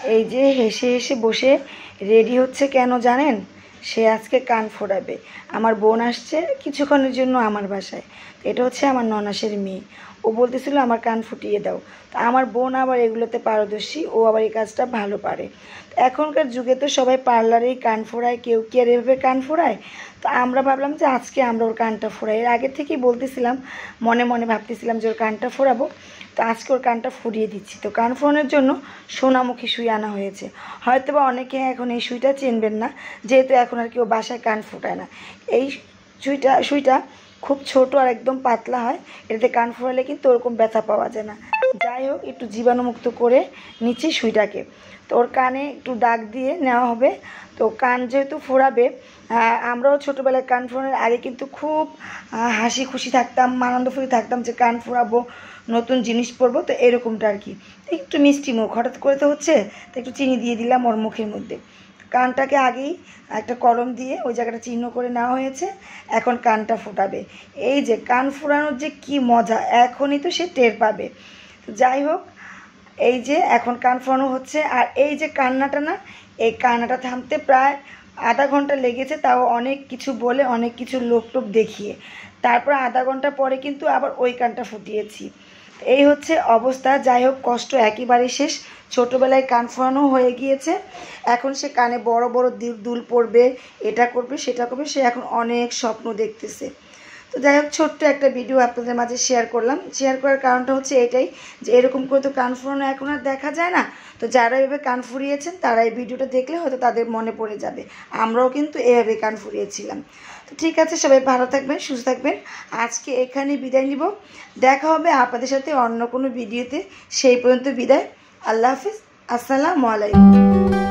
এই যে হেসে হেসে বসে রেডি হচ্ছে কেন জানেন? সে আজকে কান ফোড়াবে। আমার বোন আসছে কিছুক্ষণের জন্য আমার বাসায়। এটা হচ্ছে আমার ননাসের মেয়ে। ও বলতেছিল আমার কান ফুটিয়ে দাও। তো আমার বোন আবার এগুলোতে পারদর্শী, ও আবার এই কাজটা ভালো পারে। এখনকার যুগে তো সবাই পার্লারেই কান ফোড়ায়, কেউ কি আর এভাবে কান ফোড়ায়। তো আমরা ভাবলাম যে আজকে আমরা ওর কানটা ফোড়াই। এর আগে থেকেই বলতেছিলাম, মনে মনে ভাবতেছিলাম যে ওর কানটা ফোড়াবো। তো আজকে ওর কানটা ফুরিয়ে দিচ্ছি। তো কান ফোড়ানোর জন্য সোনামুখী সুই আনা হয়েছে। হয়তো বা অনেকে এখন এই সুইটা চিনবেন না, যেহেতু এখন আর কেউ বাসায় কান ফোটায় না। এই সুইটা খুব ছোট আর একদম পাতলা হয়। এটাতে কান ফোড়ালে কিন্তু ওরকম ব্যথা পাওয়া যায় না। যাই হোক, একটু জীবাণুমুক্ত করে নিচ্ছি সুইটাকে। তো ওর কানে একটু দাগ দিয়ে নেওয়া হবে। তো কান যেহেতু ফোড়াবে, আমরাও ছোটোবেলায় কান ফোড়ানোর আগে কিন্তু খুব হাসি খুশি থাকতাম, আনন্দ ফুর্তি থাকতাম যে কান ফোড়াবো, নতুন জিনিস পরবো। তো এরকমটা আর কি। একটু মিষ্টি মুখ, হঠাৎ করে তো হচ্ছে, তো একটু চিনি দিয়ে দিলাম ওর মুখের মধ্যে। কানটাকে আগেই একটা কলম দিয়ে ওই জায়গাটা চিহ্ন করে নেওয়া হয়েছে। এখন কানটা ফোটাবে। এই যে কান ফোড়ানোর যে কি মজা, এখনই তো সে টের পাবে। তো যাই হোক, এই যে এখন কান ফোড়ানো হচ্ছে। আর এই যে কান্নাটা না, এই কান্নাটা থামতে প্রায় আধা ঘন্টা লেগেছে, তাও অনেক কিছু বলে, অনেক কিছু লোক টোপ দেখিয়ে। তারপর আধা ঘন্টা পরে কিন্তু আবার ওই কানটা ফুটিয়েছি। এই হচ্ছে অবস্থা। যাই হোক, কষ্ট একেবারে শেষ। ছোটোবেলায় কান ফোড়ানো হয়ে গিয়েছে, এখন সে কানে বড় বড় দুল পড়বে, এটা করবে সেটা করবে, সে এখন অনেক স্বপ্ন দেখতেছে। তো যাই হোক, ছোট্ট একটা ভিডিও আপনাদের মাঝে শেয়ার করলাম। শেয়ার করার কারণটা হচ্ছে এটাই যে এরকম করে তো কান ফোড়ানো এখন আর দেখা যায় না। তো যারা এভাবে কান ফুরিয়েছেন তারা এই ভিডিওটা দেখলে হয়তো তাদের মনে পড়ে যাবে, আমরাও কিন্তু এভাবে কান ফুরিয়েছিলাম। তো ঠিক আছে, সবাই ভালো থাকবেন, সুস্থ থাকবেন। আজকে এখানে বিদায় নিব। দেখা হবে আপনাদের সাথে অন্য কোনো ভিডিওতে। সেই পর্যন্ত বিদায়। আল্লাহ হাফিজ। আসসালামু আলাইকুম।